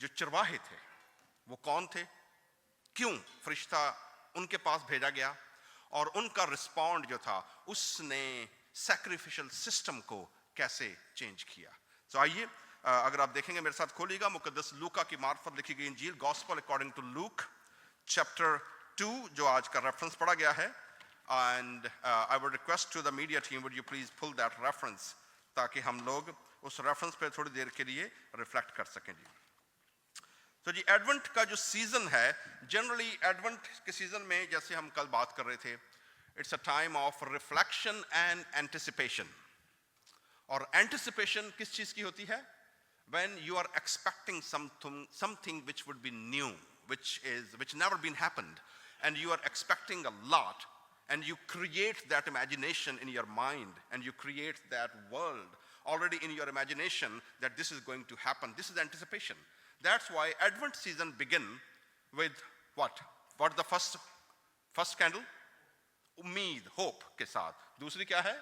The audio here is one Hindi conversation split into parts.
जो चरवाहे थे वो कौन थे, क्यों फरिश्ता उनके पास भेजा गया, और उनका रिस्पॉन्ड जो था उसने सैक्रिफिशियल सिस्टम को कैसे चेंज किया। तो आइए अगर आप देखेंगे मेरे साथ खोलिएगा मुकद्दस लूका की मार्फत लिखी गई इंजील, gospel according to Luke chapter 2, जो आज का रेफरेंस पढ़ा गया है। And I would request to the media team, would you please pull that reference, ताकि हम लोग उस रेफरेंस पे थोड़ी देर के लिए रिफ्लेक्ट कर सकें जी। तो जी एडवेंट का जो सीजन है, जनरली एडवेंट के सीजन में जैसे हम कल बात कर रहे थे, it's a time of reflection and anticipation. और एंटिसिपेशन किस चीज की होती है? When you are expecting something which would be new, which never been happened, and you are expecting a lot, and you create that imagination in your mind, and you create that world already in your imagination that this is going to happen. This is anticipation. That's why Advent season begin with what? What the first candle? उम्मीद, hope के साथ। दूसरी क्या है?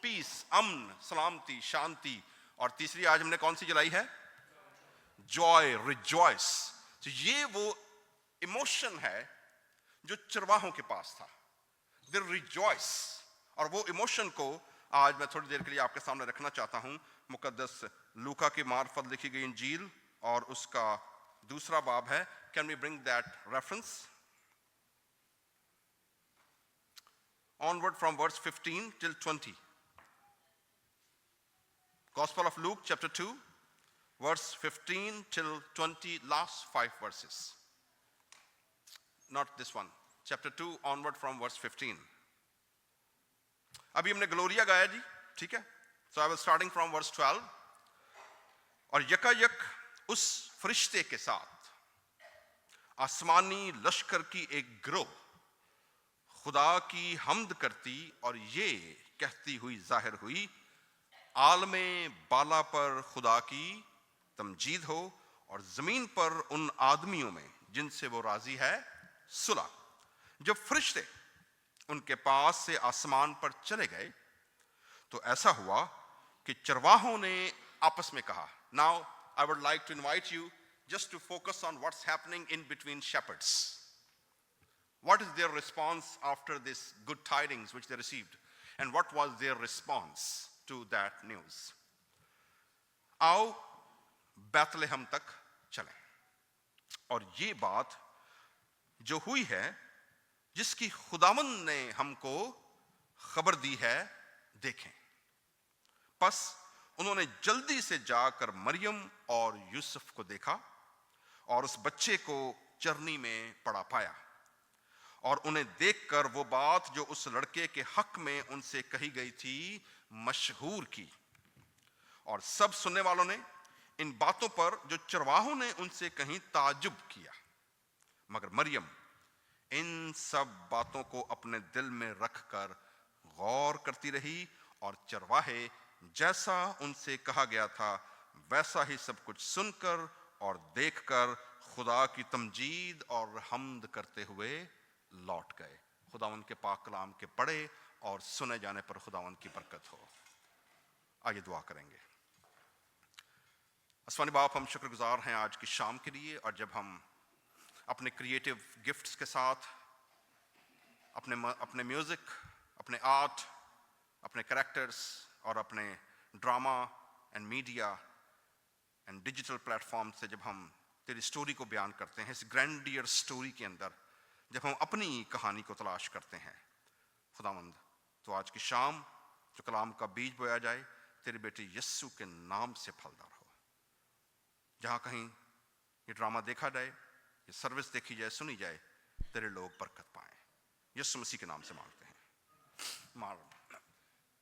Peace, अमन, सलामती, शांति। और तीसरी आज हमने कौन सी जलाई है? Joy, rejoice. तो ये वो इमोशन है जो चरवाहों के पास था, दे रिजॉइस। और वो इमोशन को आज मैं थोड़ी देर के लिए आपके सामने रखना चाहता हूं। मुकद्दस लूका की मार्फत लिखी गई इंजील और उसका दूसरा बाब है। Can we bring that reference onward from verse 15 till 20? Gospel of Luke chapter 2 verse 15 till 20, last 5 verses. Not this one. Chapter 2 onward from verse 15. अभी हमने ग्लोरिया गाया जी, ठीक है? So I was starting from verse 12. और यकायक उस फरिश्ते के साथ आसमानी लश्कर की एक गिरोह खुदा की हम्द करती और ये कहती हुई जाहिर हुई, आलमे बाला पर खुदा की तमजीद हो और जमीन पर उन आदमियों में जिनसे वो राजी है सुलह। जब फरिश्ते उनके पास से आसमान पर चले गए तो ऐसा हुआ कि चरवाहों ने आपस में कहा। Now I would like to invite you just to focus on what's happening in between shepherds. What is their response after this good tidings which they received, and what was their response to that news? आओ बैतलहम तक चलें और ये बात जो हुई है जिसकी खुदावंद ने हमको खबर दी है देखें। बस उन्होंने जल्दी से जाकर मरियम और यूसुफ को देखा और उस बच्चे को चरनी में पड़ा पाया और उन्हें देखकर वो बात जो उस लड़के के हक में उनसे कही गई थी मशहूर की। और सब सुनने वालों ने इन बातों पर जो चरवाहों ने उनसे कहीं ताजुब किया, मगर मरियम इन सब बातों को अपने दिल में रखकर गौर करती रही और चरवाहे जैसा उनसे कहा गया था वैसा ही सब कुछ सुनकर और देखकर खुदा की तमजीद और हम्द करते हुए लौट गए। खुदावंद के पाक कलाम के पढ़े और सुने जाने पर खुदावंद की बरकत हो। आइए दुआ करेंगे। आसमानी बाप, हम शुक्रगुजार हैं आज की शाम के लिए, और जब हम अपने क्रिएटिव गिफ्ट्स के साथ अपने म्यूजिक, अपने आर्ट, अपने कैरेक्टर्स और अपने drama and media and digital platform से जब हम तेरी स्टोरी को बयान करते हैं, इस ग्रैंडियर स्टोरी के अंदर जब हम अपनी कहानी को तलाश करते हैं खुदावंद, तो आज की शाम जो कलाम का बीज बोया जाए तेरे बेटे यस्सु के नाम से फलदार हो। जहां कहीं ये ड्रामा देखा जाए, ये सर्विस देखी जाए, सुनी जाए, तेरे लोग बरकत पाएं। यस्सु मसीह के नाम से मांगते हैं।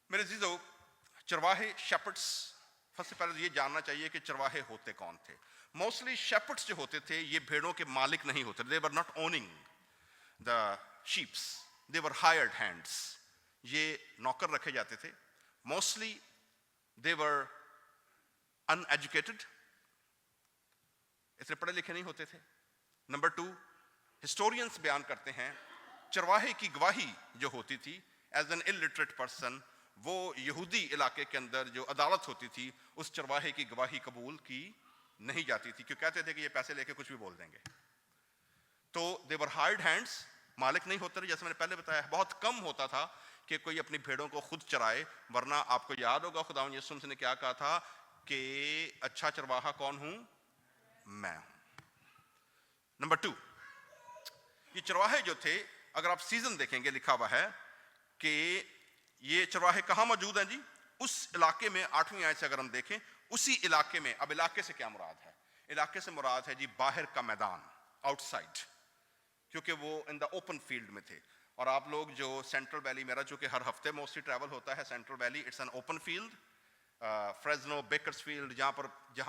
मेरे जीजो, चरवाहे, शेपर्ड्स, सबसे पहले ये जानना चाहिए कि चरवाहे होते कौन थे। मोस्टली शेपर्ड्स जो होते थे ये भेड़ों के मालिक नहीं होते। They were not owning the sheeps, they were hired hands. ये नौकर रखे जाते थे। मोस्टली दे वर अनएजुकेटेड, इतने पढ़े लिखे नहीं होते थे। नंबर 2, हिस्टोरियंस बयान करते हैं चरवाहे की गवाही जो होती थी एज एन इलिटरेट पर्सन, वो यहूदी इलाके के अंदर जो अदालत होती थी उस चरवाहे की गवाही कबूल की नहीं जाती थी, क्यों कहते थे कि ये पैसे लेके कुछ भी बोल देंगे। तो दे वर हायर्ड हैंड्स, मालिक नहीं होते थे। जैसे मैंने पहले बताया, बहुत कम होता था कि कोई अपनी भेड़ों को खुद चराए, वरना आपको याद होगा खुदावंद यीशु मसीह ने क्या कहा था कि अच्छा चरवाहा कौन हूं? मैं हूं। नंबर 2, ये चरवाहे जो थे, अगर आप सीजन देखेंगे लिखा हुआ है कि ये चरवाहे कहां मौजूद हैं जी? उस इलाके में। 8वीं आयत से अगर हम देखें, उसी इलाके में। अब इलाके से क्या मुराद है? इलाके से मुराद है जी बाहर का मैदान, आउटसाइड, क्योंकि वो इन द ओपन फील्ड में थे। और आप लोग जो सेंट्रल वैली, मेरा चूंकि हर हफ्ते मोस्टली ट्रैवल होता है central valley, it's an open field. Fresno, Bakersfield, जहां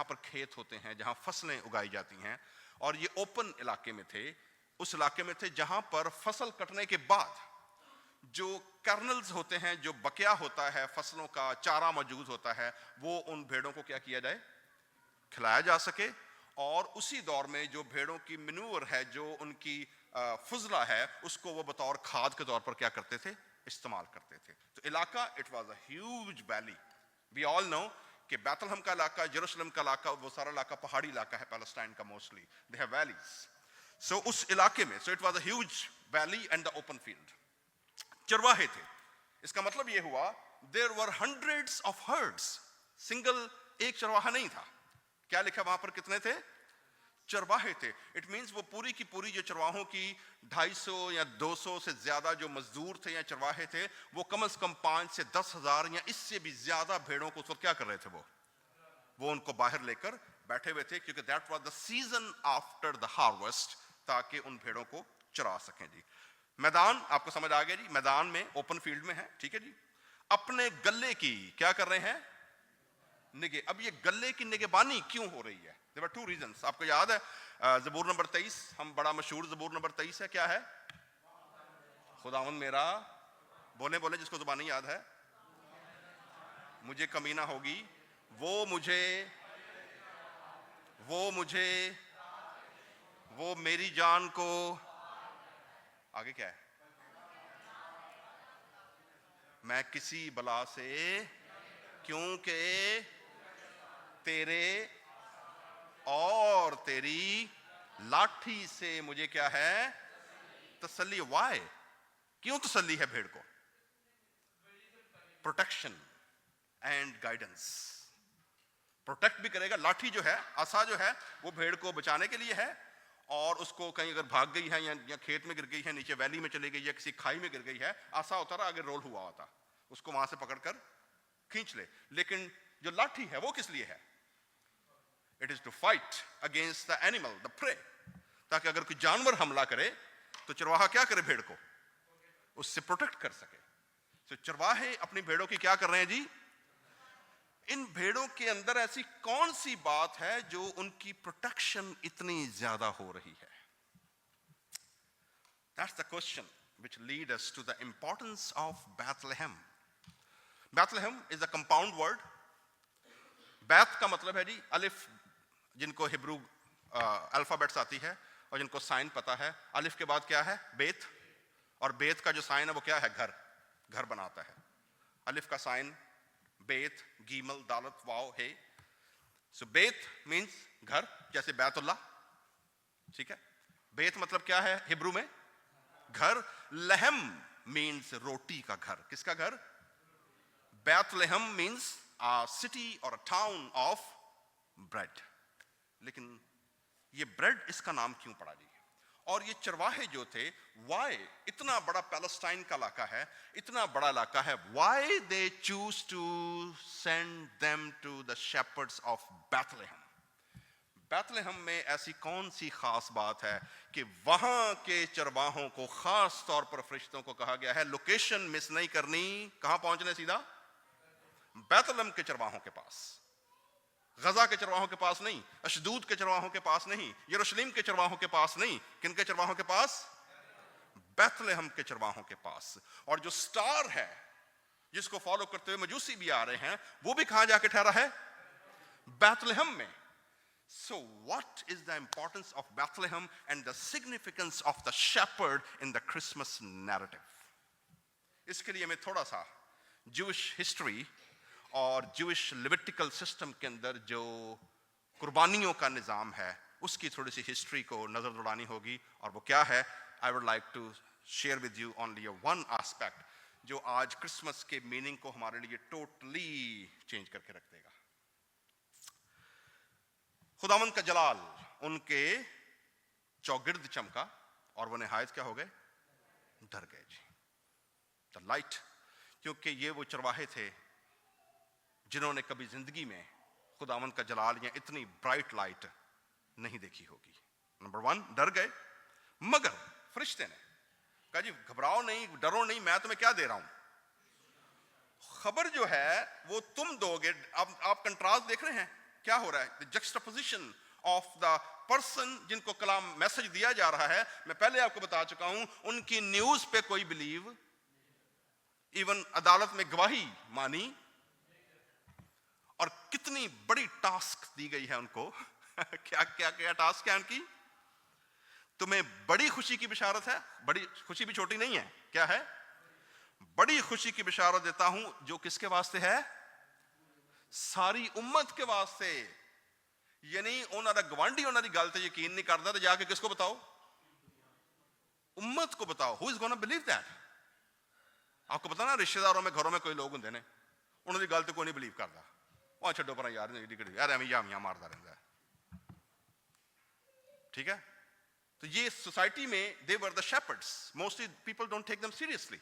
पर खेत होते हैं, जहां फसलें उगाई जाती हैं, और ये ओपन इलाके में थे। उस इलाके में थे जहां पर फसल कटने के बाद जो कर्नल्स होते हैं, जो बकिया होता है फसलों का, चारा मौजूद होता है, वो उन भेड़ों को क्या किया जाए? खिलाया जा सके। और उसी दौर में जो भेड़ों की मनूर है, जो उनकी फुजला है, उसको वो बतौर खाद के तौर पर क्या करते थे? इस्तेमाल करते थे। तो इलाका, it was a huge valley. We all know कि बैतलहम का इलाका, जेरूशलेम का इलाका, वो सारा इलाका पहाड़ी इलाका है पैलेस्टाइन का mostly, they have valleys. So उस इलाके में, so it was a huge valley and the open field. चरवाहे थे, इसका मतलब ये हुआ there were hundreds of herds. Single एक चरवाहा नहीं था। क्या लिखा वहां पर? कितने थे? चरवाहे थे। इट मींस वो पूरी की पूरी जो चरवाहों की 250 या 200 से ज्यादा जो मजदूर थे या चरवाहे थे, वो कम से कम 5 से 10 हजार या इससे भी ज्यादा भेड़ों को उस वक्त क्या कर रहे थे? वो उनको बाहर लेकर बैठे हुए थे, क्योंकि that was the season after the harvest, ताकि उन भेड़ों को चरा सकें जी। मैदान आपको समझ आ गया जी? मैदान में, ओपन फील्ड में है, ठीक है जी। अपने गले की क्या कर रहे हैं? निगे। अब ये गले की निगहबानी क्यों हो रही है? There were 2 reasons. आपको याद है ज़बूर नंबर 23, हम बड़ा मशहूर ज़बूर नंबर 23 है, क्या है? खुदावंद मेरा, बोले बोले जिसको जुबान नहीं याद है, मुझे कमी ना होगी, वो मेरी जान को, आगे क्या है? मैं किसी बला से, क्योंकि तेरे और तेरी लाठी से मुझे क्या है? तसल्ली। वाई? क्यों तसल्ली है भेड़ को? Protection and guidance. प्रोटेक्ट भी करेगा। लाठी जो है, आसा जो है, वो भेड़ को बचाने के लिए है, और उसको कहीं अगर भाग गई है या खेत में गिर गई है, नीचे वैली में चली गई है, किसी खाई में गिर गई है, आसा होता रहा अगर रोल हुआ होता, उसको वहां से पकड़कर खींच ले। लेकिन जो लाठी है वो किस लिए है? It is to fight against the animal, the prey, ताकि अगर कोई जानवर हमला करे तो चरवाहा क्या करे? भेड़ को उससे प्रोटेक्ट कर सके। तो चरवाहे अपनी भेड़ों की क्या कर रहे हैं जी? इन भेड़ों के अंदर ऐसी कौन सी बात है जो उनकी प्रोटेक्शन इतनी ज्यादा हो रही है? That's the question which leads us to the importance of Bethlehem. Bethlehem is a compound word. बैत का मतलब है जी अलिफ, जिनको हिब्रू अल्फाबेट्स आती है और जिनको साइन पता है। अलिफ के बाद क्या है? बेत। और बेत का जो साइन है वो क्या है? घर। घर बनाता है। अलिफ का साइन बेत, गीमल, दालत, वाव, हे। सो बेत मीन्स घर, जैसे बैतुल्ला, ठीक है। बेत मतलब क्या है हिब्रू में? घर। लहम मीन्स रोटी का घर। किसका घर? Bethlehem means a city or a town of bread. लेकिन ये ब्रेड इसका नाम क्यों पड़ा जी? और ये चरवाहे जो थे, why? इतना बड़ा पैलेस्टाइन का इलाका है, इतना बड़ा इलाका है, why they choose to send them to the shepherds of Bethlehem? Bethlehem में ऐसी कौन सी खास बात है कि वहां के चरवाहों को खास तौर पर फरिश्तों को कहा गया है लोकेशन मिस नहीं करनी, कहां पहुंचने? सीधा बैतलहम के चरवाहों के पास, गजा के चरवाहों के पास नहीं, अशदूद के चरवाहों के पास नहीं, यरूशलेम के चरवाहों के पास नहीं, किन के चरवाहों के पास? बैतलहम के चरवाहों के पास। और जो स्टार है जिसको फॉलो करते हुए मजूसी भी आ रहे हैं, वो भी कहां जाके ठहरा है? बैतलहम में। So what is the importance of Bethlehem and the significance of the shepherd in the Christmas narrative? इसके लिए मैं थोड़ा सा Jewish history और Jewish Levitical system के अंदर जो कुर्बानियों का निज़ाम है, उसकी थोड़ी सी हिस्ट्री को नज़र दौड़ानी होगी। और वो क्या है? I would like to share with you only one aspect जो आज क्रिसमस के मीनिंग को हमारे लिए टोटली चेंज करके रख देगा। खुदावंद का जलाल उनके चौगिर्द चमका और वो निहायत क्या हो गए? डर गए जी। द लाइट, क्योंकि ये वो चरवाहे थे जिन्होंने कभी जिंदगी में खुदावंद का जलाल या इतनी ब्राइट लाइट नहीं देखी होगी। नंबर वन, डर गए। मगर फरिश्ते ने कहा जी घबराओ नहीं, डरो नहीं, मैं तुम्हें क्या दे रहा हूं? खबर जो है वो तुम दोगे। अब आप कंट्रास्ट देख रहे हैं क्या हो रहा है? द जक्सटापोजिशन ऑफ द पर्सन जिनको कलाम मैसेज दिया जा रहा है। मैं पहले आपको बता चुका हूं, उनकी न्यूज पे कोई बिलीव, इवन अदालत में गवाही मानी, और कितनी बड़ी टास्क दी गई है उनको। क्या क्या क्या टास्क है उनकी? तुम्हें बड़ी खुशी की बिशारत है। बड़ी खुशी भी छोटी नहीं है। क्या है? बड़ी खुशी की बिशारत देता हूं जो किसके वास्ते है? सारी उम्मत के वास्ते। यानी उन्होंने गवांडी उन्होंने गल ते यकीन नहीं करता, तो जाके किसको बताओ? उम्मत को बताओ। Who is gonna believe that? आपको पता ना, रिश्तेदारों में, घरों में कोई लोग होंगे ने, उन्होंने गल ते कोई नहीं बिलीव करता। वहां छड्डो पर यार, यार एवं यामियां मारता रहता है। ठीक है? तो ये सोसाइटी में they were the shepherds. Mostly people don't take them seriously,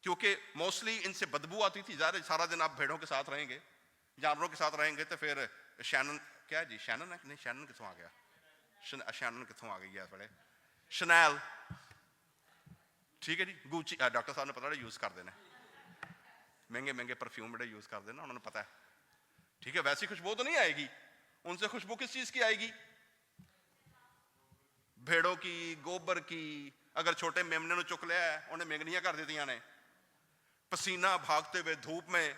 क्योंकि मोस्टली इनसे बदबू आती थी। सारा दिन आप भेड़ों के साथ रहेंगे, जानवरों के साथ रहेंगे, तो फिर शैनन, क्या है जी? शैनन है? नहीं, शैनन किथों आ गया? शैनन किथों आ गई है? बड़े शनैल, ठीक है जी। गुची, डॉक्टर साहब ने पता यूज कर देना, महंगे महंगे परफ्यूम बड़े यूज कर देना, उन्होंने पता है। ठीक है? वैसी खुशबू तो नहीं आएगी उनसे। खुशबू किस चीज की आएगी? भेड़ों की, गोबर की। अगर छोटे मेमने ने चुक लिया है, उन्हें मेंगनियां कर देती ने, पसीना भागते हुए धूप में।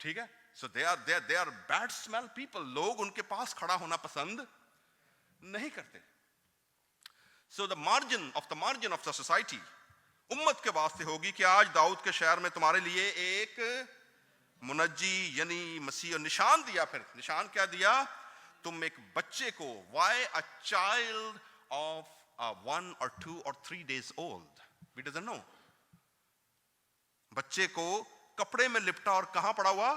ठीक है? So they are bad smell people. लोग उनके पास खड़ा होना पसंद नहीं करते। So the margin of the society उम्मत के वास्ते होगी कि आज दाऊद के शहर में तुम्हारे लिए एक मुनज्जी यानी मसीह और निशान दिया। फिर निशान क्या दिया? तुम एक बच्चे को, why a child of 1 or 2 or 3 days old, we doesn't know, बच्चे को कपड़े में लिपटा और कहां पड़ा हुआ?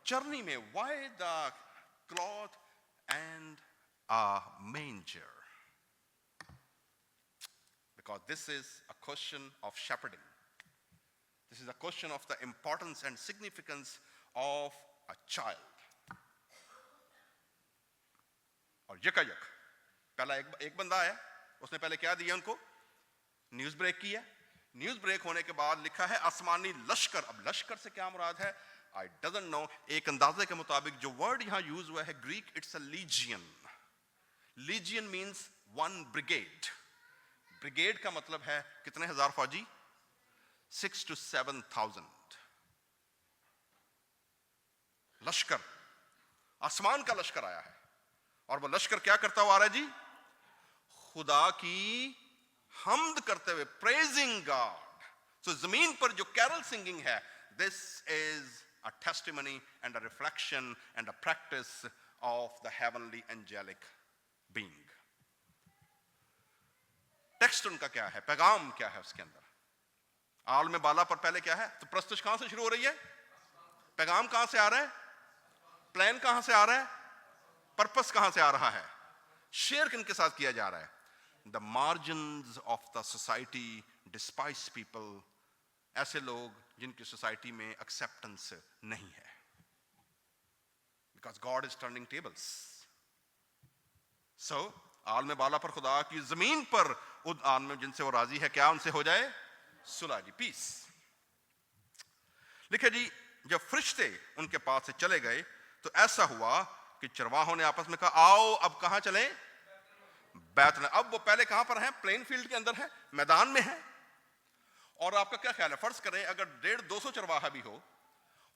चरनी में। Why the cloth and a मेंजर? Because this is a question of shepherding. This is a question of the importance and significance of a child. और यकायक पहला एक बंदा है, उसने पहले क्या दिया उनको? न्यूज ब्रेक की है। न्यूज ब्रेक होने के बाद लिखा है आसमानी लश्कर। अब लश्कर से क्या मुराद है? I doesn't know. एक अंदाजे के मुताबिक जो वर्ड यहां यूज हुआ है Greek, it's a lesion. Lesion means 1 brigade. Brigade का मतलब है कितने हजार फौजी? 6 to 7,000 लश्कर। आसमान का लश्कर आया है। और वो लश्कर क्या करता हुआ आ रहा है जी? खुदा की हमद करते हुए, प्रेजिंग गॉड। सो जमीन पर जो कैरल सिंगिंग है, this is a testimony and a reflection and a practice of the heavenly angelic being. Text उनका क्या है? पैगाम क्या है उसके अंदर? आल में बाला पर पहले क्या है? तो प्रस्तुत कहां से शुरू हो रही है? पैगाम कहां से आ रहा है? प्लान कहां से आ रहा है? पर्पस कहां से आ रहा है? शेयर किनके साथ किया जा रहा है? The margins of the society despise people. ऐसे लोग जिनकी सोसाइटी में एक्सेप्टेंस नहीं है, because God is turning tables. So आलम बाला पर खुदा की जमीन पर उन आलम जिनसे वो राजी है, क्या उनसे हो जाए सुलह जी, पीस। लिखे जी, जब फरिश्ते उनके पास से चले गए तो ऐसा हुआ कि चरवाहों ने आपस में कहा, आओ अब कहां चले? बैतलहम। अब वो पहले कहां पर हैं? प्लेन फील्ड के अंदर है, मैदान में है। और आपका क्या ख्याल है? फर्ज करें अगर 150-200 चरवाहा भी हो,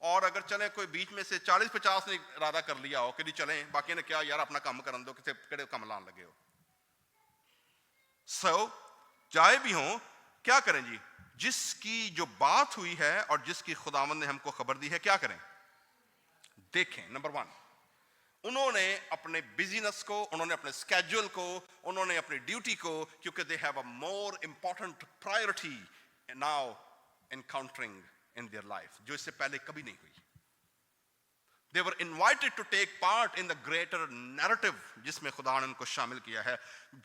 और अगर चले कोई बीच में से 40-50 ने इरादा कर लिया हो कि नहीं चलें, बाकी ने क्या यार अपना काम करन दो, किसे केड़े काम लान लगे हो। चाहे भी हो, क्या करें जी? जिसकी जो बात हुई है और जिसकी खुदावंद ने हमको खबर दी है, क्या करें? देखें। नंबर 1, उन्होंने अपने बिजीनेस को, उन्होंने अपने स्केड्यूल को, उन्होंने अपनी ड्यूटी को, क्योंकि they have a more important priority now encountering in their life, जो इससे पहले कभी नहीं हुई। They were invited to take part in the greater narrative, जिसमें खुदा ने उनको शामिल किया है।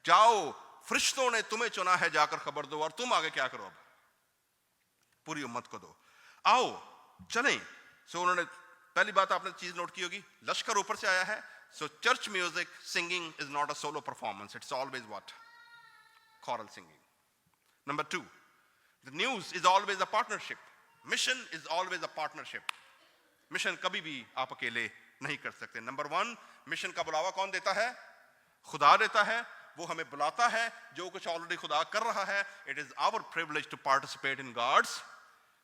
जाओ, फरिश्तों ने तुम्हें चुना है, जाकर खबर दो, और तुम आगे क्या करो, अब पूरी उम्मत को दो, आओ चलें। सो उन्होंने, पहली बात आपने चीज नोट की होगी, लश्कर ऊपर से आया है। So church music singing is not a solo performance, it's always what, choral singing. Number 2, the news is always a partnership. Mission is always a partnership. Mission कभी भी आप अकेले नहीं कर सकते। नंबर 1, मिशन का बुलावा कौन देता है? खुदा देता है। वो हमें बुलाता है, जो कुछ ऑलरेडी खुदा कर रहा है। It is our privilege to participate in God's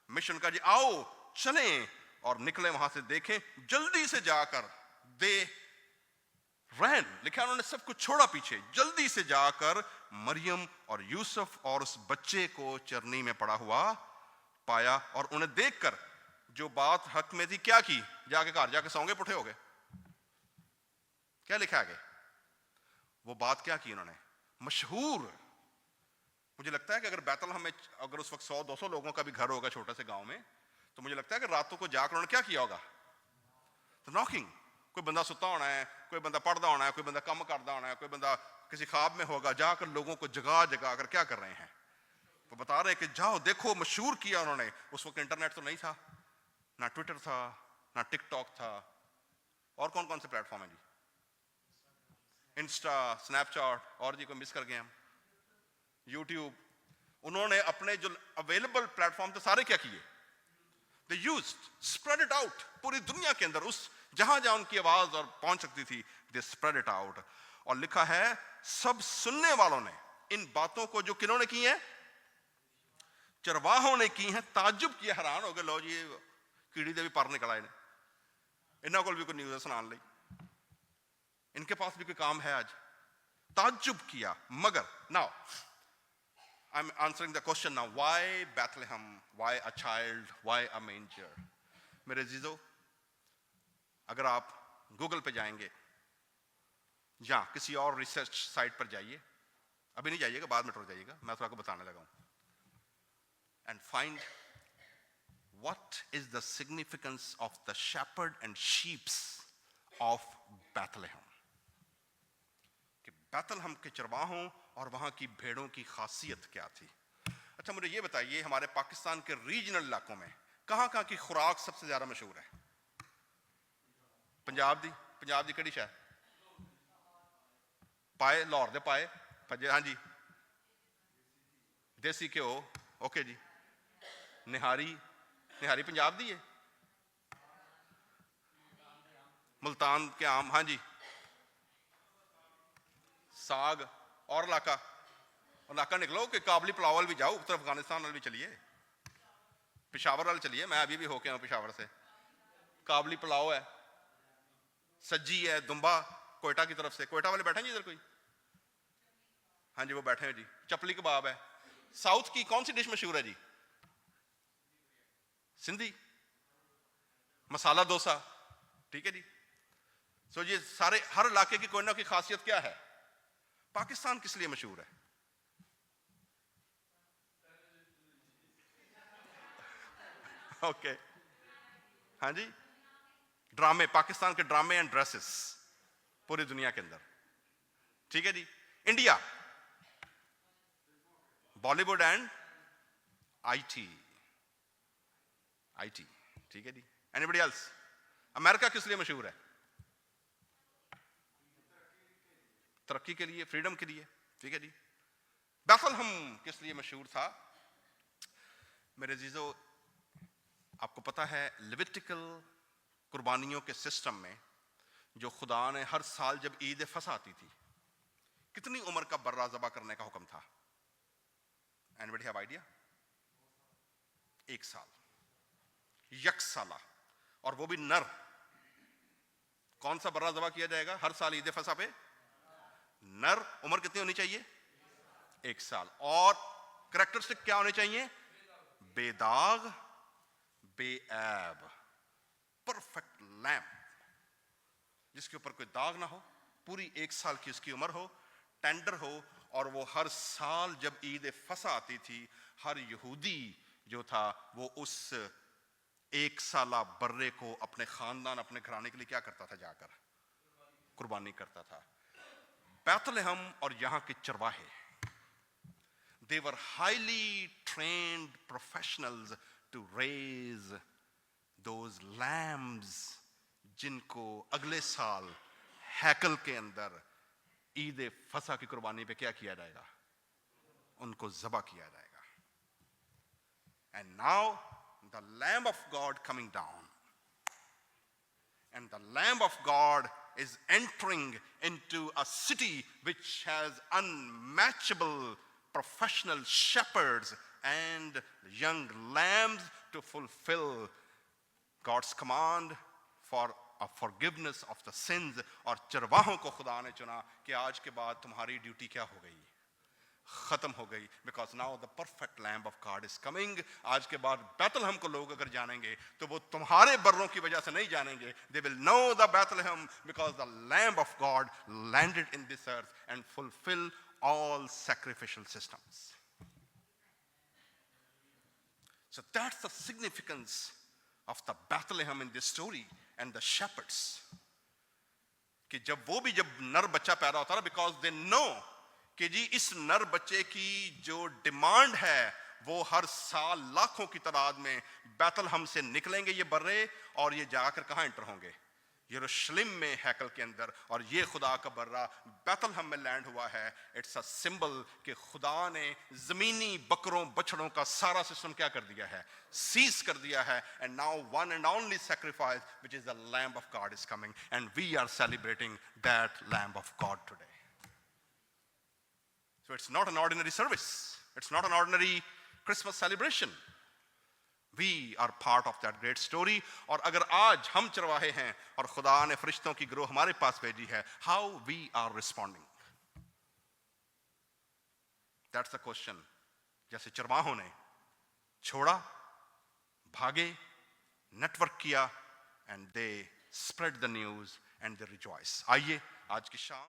mission का। जी आओ चलें और निकले वहां से, देखें जल्दी से जाकर, दे रैन, लिखा उन्होंने सब कुछ छोड़ा पीछे, जल्दी से जाकर मरियम और यूसुफ और उस बच्चे को चरनी में पड़ा हुआ पाया, और उन्हें देखकर जो बात हक में थी क्या की, जाके घर जाके सौंगे पुठे हो गए। क्या लिखा है? वो बात क्या की उन्होंने, मशहूर। मुझे लगता है कि अगर बैतलहम में अगर उस वक्त 100-200 लोगों का भी घर होगा छोटे से गांव में, तो मुझे लगता है कि रातों को जाकर उन्होंने क्या किया होगा, तो नॉकिंग। कोई बंदा सुता होना है, कोई बंदा पढ़ता होना है, कोई बंदा काम करता होना है, कोई बंदा किसी ख्वाब में होगा, जाकर लोगों को जगा जगा कर क्या कर रहे हैं, वो बता रहे हैं कि जाओ देखो, मशहूर किया उन्होंने। उस वक्त इंटरनेट तो नहीं था, ना ट्विटर था, ना टिकटॉक था, और कौन कौन से प्लेटफॉर्म है जी, इंस्टा, स्नैपचैट, और जी कोई मिस कर गए हम, यूट्यूब। उन्होंने अपने जो अवेलेबल प्लेटफॉर्म थे सारे क्या किए, they used, spread it out पूरी दुनिया के अंदर, उस जहां जहां उनकी आवाज और पहुंच सकती थी, दे स्प्रेड इट आउट। और लिखा है सब सुनने वालों ने इन बातों को, जो किन्होंने की हैं, चरवाहों ने की हैं, ताज्जुब किया, हैरान हो गए, लो जी कीड़ी दे भी पर निकल आए ने, इन्हों को भी कोई न्यूज़ सुनाने लई, इनके पास भी कोई काम है आज, ताज्जुब किया। मगर now I am answering the question now, why Bethlehem, why a child, why a manger. मेरे जीजो, अगर आप गूगल पे जाएंगे या किसी और रिसर्च साइट पर जाइए, अभी नहीं जाइएगा, बाद में टूट जाइएगा, मैं तो आपको बताने लगा हूं, and find what is the significance of the shepherd and sheep of Bethlehem, कि बैतलहम के चरवाहों और वहां की भेड़ों की खासियत क्या थी। अच्छा मुझे ये बताइए, हमारे पाकिस्तान के रीजनल इलाकों में कहां कहां की खुराक सबसे ज्यादा मशहूर है? पंजाब दी कड़ी शाय पाए, लाहौर दे पाए भजे, हाँ जी, देसी घ्यो, ओके जी, निहारी पंजाब दी है, मुल्तान के आम, हाँ जी, साग, और इलाका निकलो कि काबली पुलाव वाल भी जाओ, उत्तर अफगानिस्तान वाल भी चलिए, पेशावर वाल चलिए, मैं अभी भी होके आऊं पेशावर से, काबली पुलाव है, सज्जी है, दुम्बा कोयटा की तरफ से, कोयटा वाले बैठे हैं जी इधर कोई, हाँ जी वो बैठे हैं जी, चपली कबाब है। साउथ की कौन सी डिश मशहूर है जी? सिंधी मसाला डोसा, ठीक है जी। सो ये सारे, हर इलाके की कोई ना कोई खासियत क्या है। पाकिस्तान किस लिए मशहूर है? ओके, हाँ जी, ड्रामे, पाकिस्तान के ड्रामे एंड ड्रेसेस पूरी दुनिया के अंदर, ठीक है जी। इंडिया, बॉलीवुड एंड आईटी, ठीक है जी। Anybody else? अमेरिका किस लिए मशहूर है? तरक्की के लिए, फ्रीडम के लिए, ठीक है जी। बैथलहम किस लिए मशहूर था? मेरे जीजो, आपको पता है लेविटिकल कुर्बानियों के सिस्टम में जो खुदा ने हर साल जब ईद फसह आती थी, कितनी उम्र का बर्रा ज़बा करने का हुक्म था? Anybody have idea? 1 साल, यकसाला, और वो भी नर। कौन सा बर्रा ज़बा किया जाएगा हर साल ईद फसह पे? नर। उम्र कितनी होनी चाहिए? 1 साल। और करैक्टरिस्टिक क्या होने चाहिए? बेदाग, बेऐब, परफेक्ट लैम्प। जिसके ऊपर कोई दाग ना हो, पूरी 1 साल की उसकी उम्र हो, टेंडर हो, और वो हर साल जब ईद फसा आती थी, हर यहूदी जो था वो उस 1 साला बर्रे को अपने खानदान, अपने घराने के लिए क्या करता था, जाकर कुर्बानी करता था। बैतलहम और यहाँ के चरवाहे, they were highly trained professionals to raise those lambs जिनको अगले साल हैकल के अंदर ईद फसा की कुर्बानी पे क्या किया जाएगा, उनको ज़बह किया जाएगा। And now the Lamb of God coming down, and the Lamb of God is entering into a city which has unmatchable professional shepherds and young lambs to fulfill God's command for a forgiveness of the sins। और चरवाहों को खुदा ने चुना कि आज के बाद तुम्हारी ड्यूटी क्या हो गई, खत्म हो गई, because now the perfect Lamb of God is coming। आज के बाद बैतलहम को लोग अगर जानेंगे तो वो तुम्हारे बर्रों की वजह से नहीं जानेंगे। They will know the Bethlehem because the Lamb of God landed in this earth and fulfill all sacrificial systems। So that's the significance of the Bethlehem in this story and the shepherds। कि जब वो भी, जब नर बच्चा पैदा होता है, because they know कि जी इस नर बच्चे की जो डिमांड है वो हर साल लाखों की तादाद में बैतलहम से निकलेंगे ये बर्रे, और ये जाकर कहाँ एंटर होंगे, यरूशलेम में हैकल के अंदर। और ये खुदा का बर्रा बैतलहम में लैंड हुआ है। इट्स अ सिंबल कि खुदा ने जमीनी बकरों बछड़ों का सारा सिस्टम क्या कर दिया है, सीज कर दिया है। And now one and only sacrifice which is the lamb of God is coming, and we are celebrating that lamb of God today. So it's not an ordinary service. It's not an ordinary Christmas celebration. We are part of that great story। और अगर आज हम चरवाहे हैं और खुदा ने फरिश्तों की गिरोह हमारे पास भेजी है, how we are responding? That's the question। जैसे चरवाहों ने छोड़ा, भागे, नेटवर्क किया, and they spread the news and they rejoice। आइए आज की शाम